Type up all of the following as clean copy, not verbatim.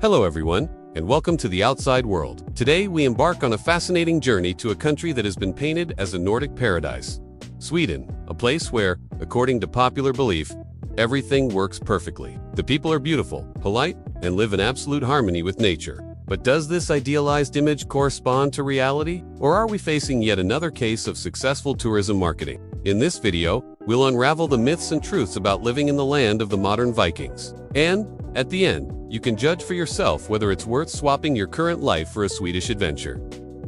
Hello everyone, and welcome to the outside world. Today we embark on a fascinating journey to a country that has been painted as a Nordic paradise. Sweden, a place where, according to popular belief, everything works perfectly. The people are beautiful, polite, and live in absolute harmony with nature. But does this idealized image correspond to reality? Or are we facing yet another case of successful tourism marketing? In this video, we'll unravel the myths and truths about living in the land of the modern Vikings. And, at the end, you can judge for yourself whether it's worth swapping your current life for a Swedish adventure.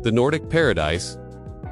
The Nordic paradise,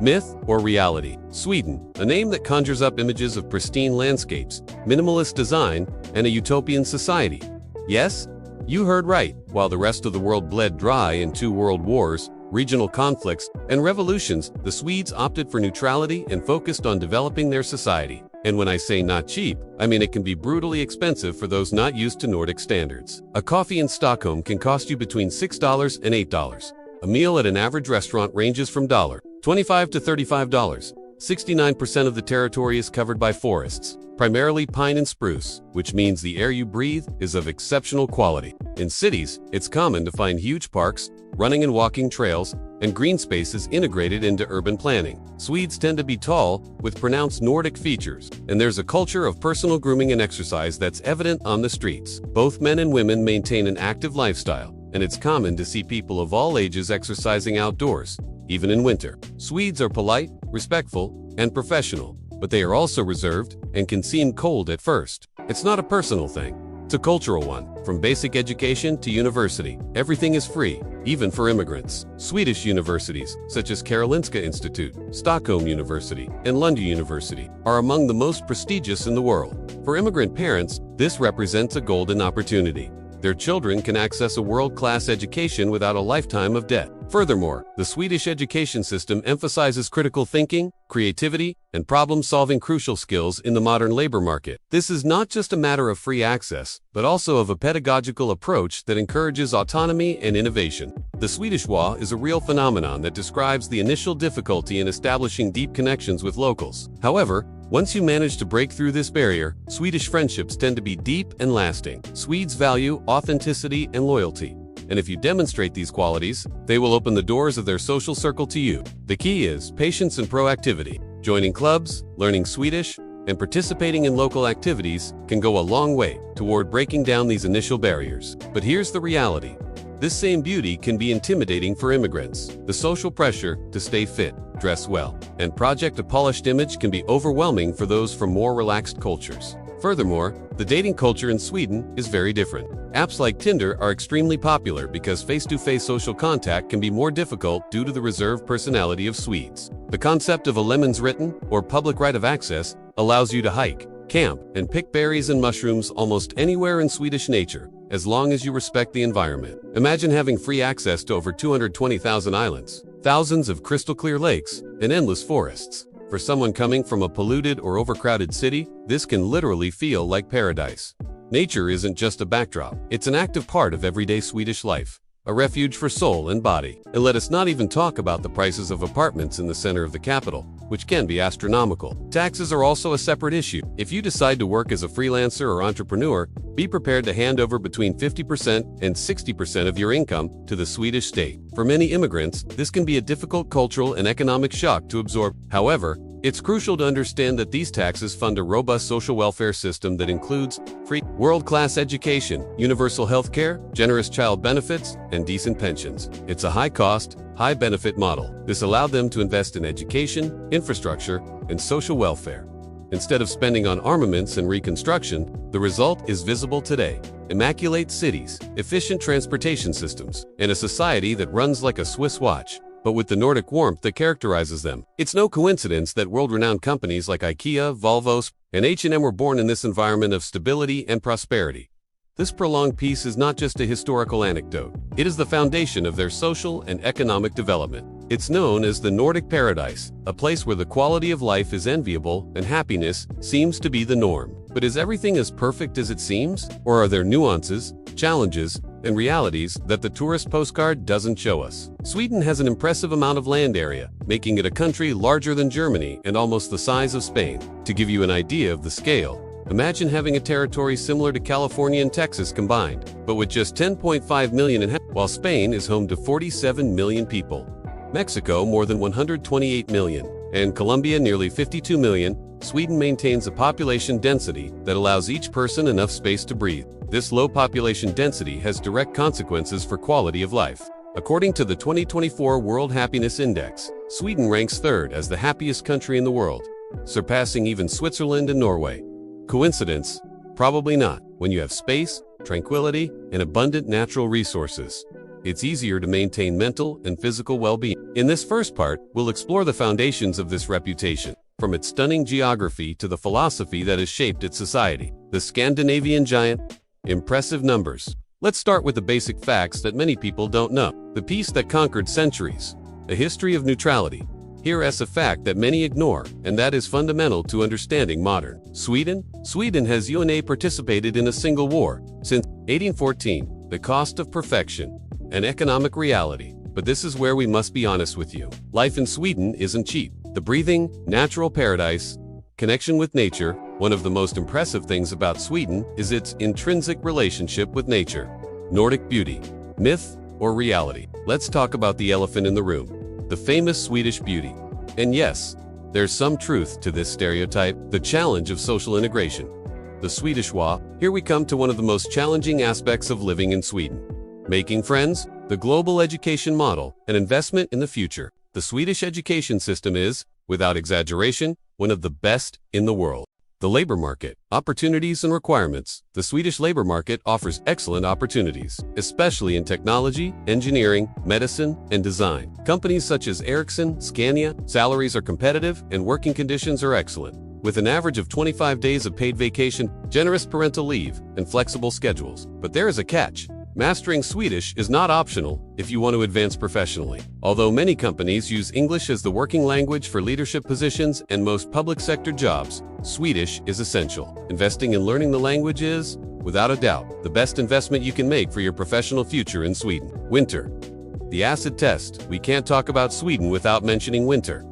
myth or reality? Sweden, a name that conjures up images of pristine landscapes, minimalist design, and a utopian society. Yes, you heard right. While the rest of the world bled dry in 2 world wars, regional conflicts, and revolutions, the Swedes opted for neutrality and focused on developing their society. And when I say not cheap, I mean it can be brutally expensive for those not used to Nordic standards. A coffee in Stockholm can cost you between $6 and $8. A meal at an average restaurant ranges from $25 to $35. 69% of the territory is covered by forests, primarily pine and spruce, which means the air you breathe is of exceptional quality. In cities, it's common to find huge parks, running and walking trails, and green spaces integrated into urban planning. Swedes tend to be tall, with pronounced Nordic features, and there's a culture of personal grooming and exercise that's evident on the streets. Both men and women maintain an active lifestyle, and it's common to see people of all ages exercising outdoors, even in winter. Swedes are polite, respectful, and professional, but they are also reserved and can seem cold at first. It's not a personal thing. It's a cultural one. From basic education to university, everything is free, even for immigrants. Swedish universities, such as Karolinska Institute, Stockholm University, and London University, are among the most prestigious in the world. For immigrant parents, this represents a golden opportunity. Their children can access a world-class education without a lifetime of debt. Furthermore, the Swedish education system emphasizes critical thinking, creativity, and problem-solving, crucial skills in the modern labor market. This is not just a matter of free access, but also of a pedagogical approach that encourages autonomy and innovation. The Swedish Wa is a real phenomenon that describes the initial difficulty in establishing deep connections with locals. However, once you manage to break through this barrier, Swedish friendships tend to be deep and lasting. Swedes value authenticity and loyalty, and if you demonstrate these qualities, they will open the doors of their social circle to you. The key is patience and proactivity. Joining clubs, learning Swedish, and participating in local activities can go a long way toward breaking down these initial barriers. But here's the reality. This same beauty can be intimidating for immigrants. The social pressure to stay fit, dress well, and project a polished image can be overwhelming for those from more relaxed cultures. Furthermore, the dating culture in Sweden is very different. Apps like Tinder are extremely popular because face-to-face social contact can be more difficult due to the reserved personality of Swedes. The concept of a lemons written, or public right of access, allows you to hike, camp, and pick berries and mushrooms almost anywhere in Swedish nature, as long as you respect the environment. Imagine having free access to over 220,000 islands, thousands of crystal-clear lakes, and endless forests. For someone coming from a polluted or overcrowded city, this can literally feel like paradise. Nature isn't just a backdrop, it's an active part of everyday Swedish life, a refuge for soul and body. And let us not even talk about the prices of apartments in the center of the capital, which can be astronomical. Taxes are also a separate issue. If you decide to work as a freelancer or entrepreneur, be prepared to hand over between 50% and 60% of your income to the Swedish state. For many immigrants, this can be a difficult cultural and economic shock to absorb. However, it's crucial to understand that these taxes fund a robust social welfare system that includes free, world-class education, universal health care, generous child benefits, and decent pensions. It's a high-cost, high-benefit model. This allowed them to invest in education, infrastructure, and social welfare. Instead of spending on armaments and reconstruction, the result is visible today. Immaculate cities, efficient transportation systems, and a society that runs like a Swiss watch, but with the Nordic warmth that characterizes them. It's no coincidence that world-renowned companies like IKEA, Volvo, and H&M were born in this environment of stability and prosperity. This prolonged peace is not just a historical anecdote. It is the foundation of their social and economic development. It's known as the Nordic paradise, a place where the quality of life is enviable and happiness seems to be the norm. But is everything as perfect as it seems? Or are there nuances, challenges, and realities that the tourist postcard doesn't show us? Sweden has an impressive amount of land area, making it a country larger than Germany and almost the size of Spain. To give you an idea of the scale, Imagine having a territory similar to California and Texas combined, but with just 10.5 million while Spain is home to 47 million people. Mexico more than 128 million, and Colombia nearly 52 million. Sweden maintains a population density that allows each person enough space to breathe. This low population density has direct consequences for quality of life. According to the 2024 World Happiness Index, Sweden ranks third as the happiest country in the world, surpassing even Switzerland and Norway. Coincidence? Probably not. When you have space, tranquility, and abundant natural resources, it's easier to maintain mental and physical well-being. In this first part, we'll explore the foundations of this reputation, from its stunning geography to the philosophy that has shaped its society. The Scandinavian giant. Impressive numbers. Let's start with the basic facts that many people don't know. The peace that conquered centuries. A history of neutrality. Here is a fact that many ignore, and that is fundamental to understanding modern Sweden. Sweden has participated in a single war since 1814. The cost of perfection. An economic reality. But this is where we must be honest with you. Life in Sweden isn't cheap. The breathing, natural paradise, connection with nature. One of the most impressive things about Sweden is its intrinsic relationship with nature. Nordic beauty. Myth or reality? Let's talk about the elephant in the room. The famous Swedish beauty. And yes, there's some truth to this stereotype, the challenge of social integration. The Swedish way. Here we come to one of the most challenging aspects of living in Sweden. Making friends, the global education model, an investment in the future. The Swedish education system is, without exaggeration, one of the best in the world. The labor market, opportunities and requirements. The Swedish labor market offers excellent opportunities, especially in technology, engineering, medicine, and design. Companies such as Ericsson, Scania, salaries are competitive and working conditions are excellent, with an average of 25 days of paid vacation, generous parental leave, and flexible schedules. But there is a catch. Mastering Swedish is not optional if you want to advance professionally. Although many companies use English as the working language for leadership positions and most public sector jobs, Swedish is essential. Investing in learning the language is, without a doubt, the best investment you can make for your professional future in Sweden. Winter. The acid test. We can't talk about Sweden without mentioning winter.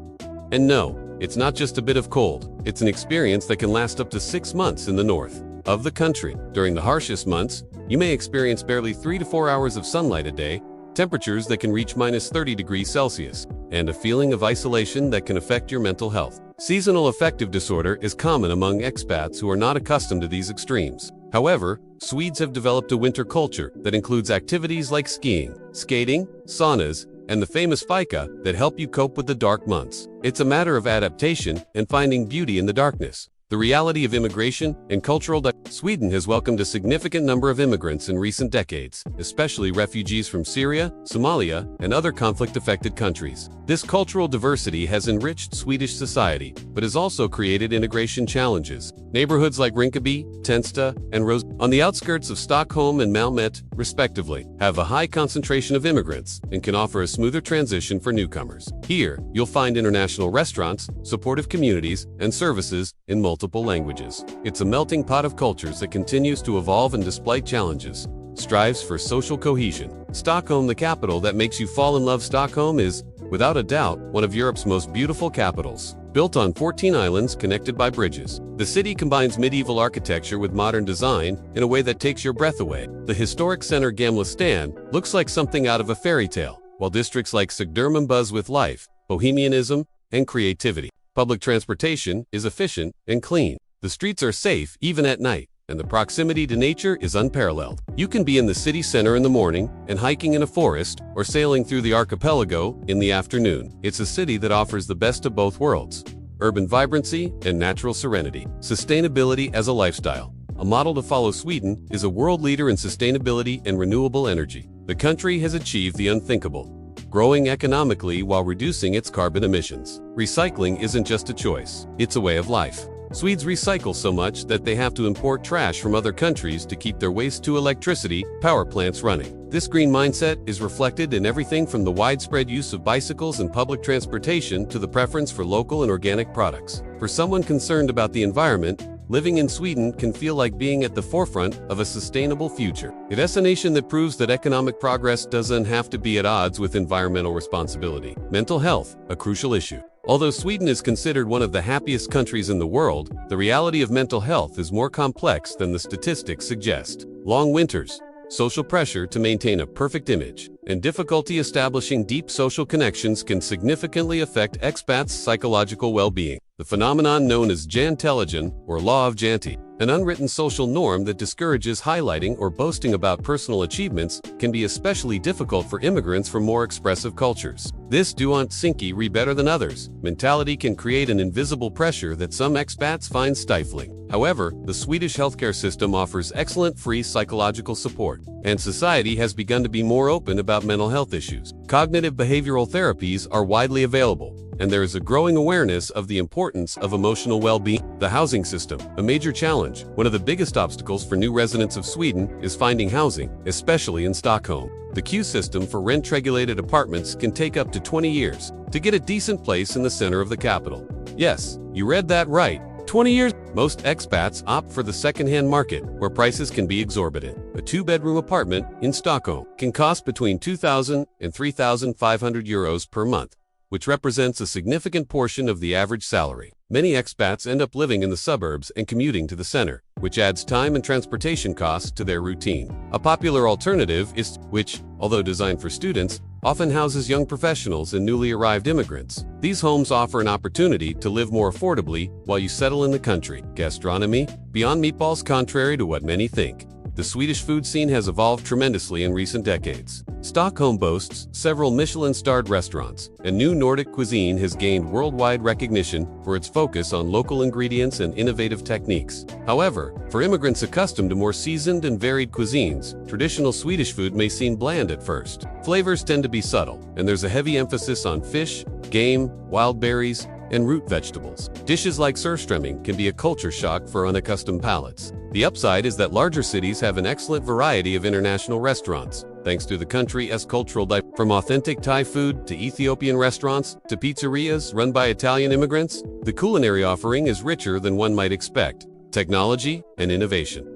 And no, it's not just a bit of cold. It's an experience that can last up to 6 months in the north of the country. During the harshest months, you may experience barely 3 to 4 hours of sunlight a day, temperatures that can reach -30°C, and a feeling of isolation that can affect your mental health. Seasonal affective disorder is common among expats who are not accustomed to these extremes. However, Swedes have developed a winter culture that includes activities like skiing, skating, saunas, and the famous fika that help you cope with the dark months. It's a matter of adaptation and finding beauty in the darkness. The reality of immigration and cultural Sweden has welcomed a significant number of immigrants in recent decades, especially refugees from Syria, Somalia, and other conflict-affected countries. This cultural diversity has enriched Swedish society, but has also created integration challenges. Neighborhoods like Rinkeby, Tensta, and Rose, on the outskirts of Stockholm and Malmö, respectively, have a high concentration of immigrants and can offer a smoother transition for newcomers. Here, you'll find international restaurants, supportive communities, and services in multiple languages. It's a melting pot of cultures that continues to evolve and display challenges, strives for social cohesion. Stockholm, the capital that makes you fall in love. Stockholm is, without a doubt, one of Europe's most beautiful capitals. Built on 14 islands connected by bridges, the city combines medieval architecture with modern design in a way that takes your breath away. The historic center Gamla Stan looks like something out of a fairy tale, while districts like Södermalm buzz with life, bohemianism, and creativity. Public transportation is efficient and clean. The streets are safe even at night, and the proximity to nature is unparalleled. You can be in the city center in the morning and hiking in a forest or sailing through the archipelago in the afternoon. It's a city that offers the best of both worlds: urban vibrancy and natural serenity. Sustainability as a lifestyle. A model to follow. Sweden is a world leader in sustainability and renewable energy. The country has achieved the unthinkable, growing economically while reducing its carbon emissions. Recycling isn't just a choice, it's a way of life. Swedes recycle so much that they have to import trash from other countries to keep their waste to electricity power plants running. This green mindset is reflected in everything from the widespread use of bicycles and public transportation to the preference for local and organic products. For someone concerned about the environment, living in Sweden can feel like being at the forefront of a sustainable future. It is a nation that proves that economic progress doesn't have to be at odds with environmental responsibility. Mental health, a crucial issue. Although Sweden is considered one of the happiest countries in the world, the reality of mental health is more complex than the statistics suggest. Long winters, social pressure to maintain a perfect image, and difficulty establishing deep social connections can significantly affect expats' psychological well-being. The phenomenon known as jantelagen, or law of Janti, an unwritten social norm that discourages highlighting or boasting about personal achievements, can be especially difficult for immigrants from more expressive cultures. This "do not sinki re better than others" mentality can create an invisible pressure that some expats find stifling. However, the Swedish healthcare system offers excellent free psychological support, and society has begun to be more open about mental health issues. Cognitive behavioral therapies are widely available, and there is a growing awareness of the importance of emotional well-being. The housing system, a major challenge. One of the biggest obstacles for new residents of Sweden is finding housing, especially in Stockholm. The queue system for rent-regulated apartments can take up to 20 years to get a decent place in the center of the capital. Yes, you read that right. 20 years. Most expats opt for the second-hand market, where prices can be exorbitant. A two-bedroom apartment in Stockholm can cost between 2,000 and 3,500 euros per month, which represents a significant portion of the average salary. Many expats end up living in the suburbs and commuting to the center, which adds time and transportation costs to their routine. A popular alternative is which, although designed for students, often houses young professionals and newly arrived immigrants. These homes offer an opportunity to live more affordably while you settle in the country. Gastronomy, beyond meatballs. Contrary to what many think, the Swedish food scene has evolved tremendously in recent decades. Stockholm boasts several Michelin-starred restaurants, and new Nordic cuisine has gained worldwide recognition for its focus on local ingredients and innovative techniques. However, for immigrants accustomed to more seasoned and varied cuisines, traditional Swedish food may seem bland at first. Flavors tend to be subtle, and there's a heavy emphasis on fish, game, wild berries, and root vegetables. Dishes like surströmming can be a culture shock for unaccustomed palates. The upside is that larger cities have an excellent variety of international restaurants, thanks to the country's cultural diversity. From authentic Thai food to Ethiopian restaurants to pizzerias run by Italian immigrants, the culinary offering is richer than one might expect. Technology and innovation.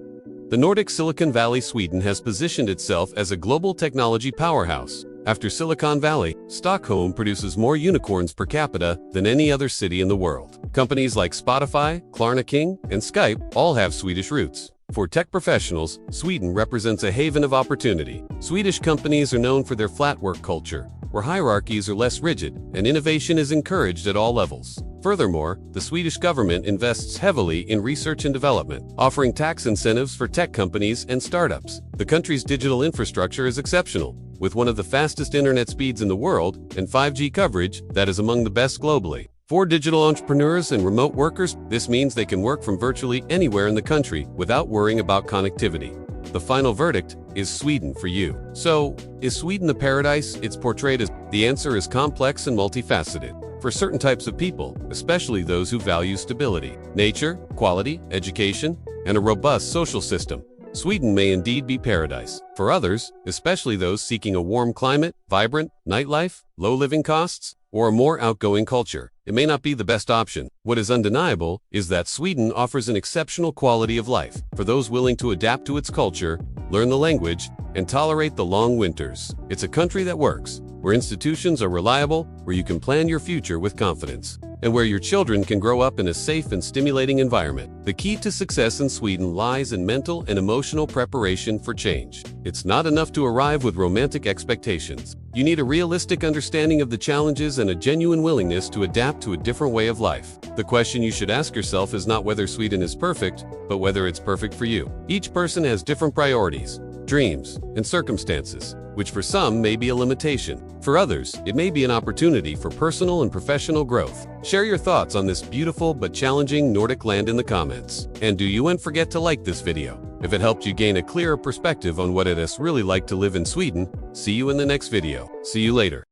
The Nordic Silicon Valley, Sweden, has positioned itself as a global technology powerhouse. After Silicon Valley, Stockholm produces more unicorns per capita than any other city in the world. Companies like Spotify, Klarna King, and Skype all have Swedish roots. For tech professionals, Sweden represents a haven of opportunity. Swedish companies are known for their flat work culture, where hierarchies are less rigid and innovation is encouraged at all levels. Furthermore, the Swedish government invests heavily in research and development, offering tax incentives for tech companies and startups. The country's digital infrastructure is exceptional, with one of the fastest internet speeds in the world and 5G coverage that is among the best globally. For digital entrepreneurs and remote workers, this means they can work from virtually anywhere in the country without worrying about connectivity. The final verdict is Sweden for you. So, is Sweden the paradise it's portrayed as? The answer is complex and multifaceted. For certain types of people, especially those who value stability, nature, quality, education, and a robust social system, Sweden may indeed be paradise. For others, especially those seeking a warm climate, vibrant nightlife, low living costs, or a more outgoing culture, it may not be the best option. What is undeniable is that Sweden offers an exceptional quality of life for those willing to adapt to its culture, learn the language, and tolerate the long winters. It's a country that works, where institutions are reliable, where you can plan your future with confidence, and where your children can grow up in a safe and stimulating environment. The key to success in Sweden lies in mental and emotional preparation for change. It's not enough to arrive with romantic expectations. You need a realistic understanding of the challenges and a genuine willingness to adapt to a different way of life. The question you should ask yourself is not whether Sweden is perfect, but whether it's perfect for you. Each person has different priorities, dreams, and circumstances, which for some may be a limitation. For others, it may be an opportunity for personal and professional growth. Share your thoughts on this beautiful but challenging Nordic land in the comments. And don't forget to like this video if it helped you gain a clearer perspective on what it is really like to live in Sweden. See you in the next video. See you later.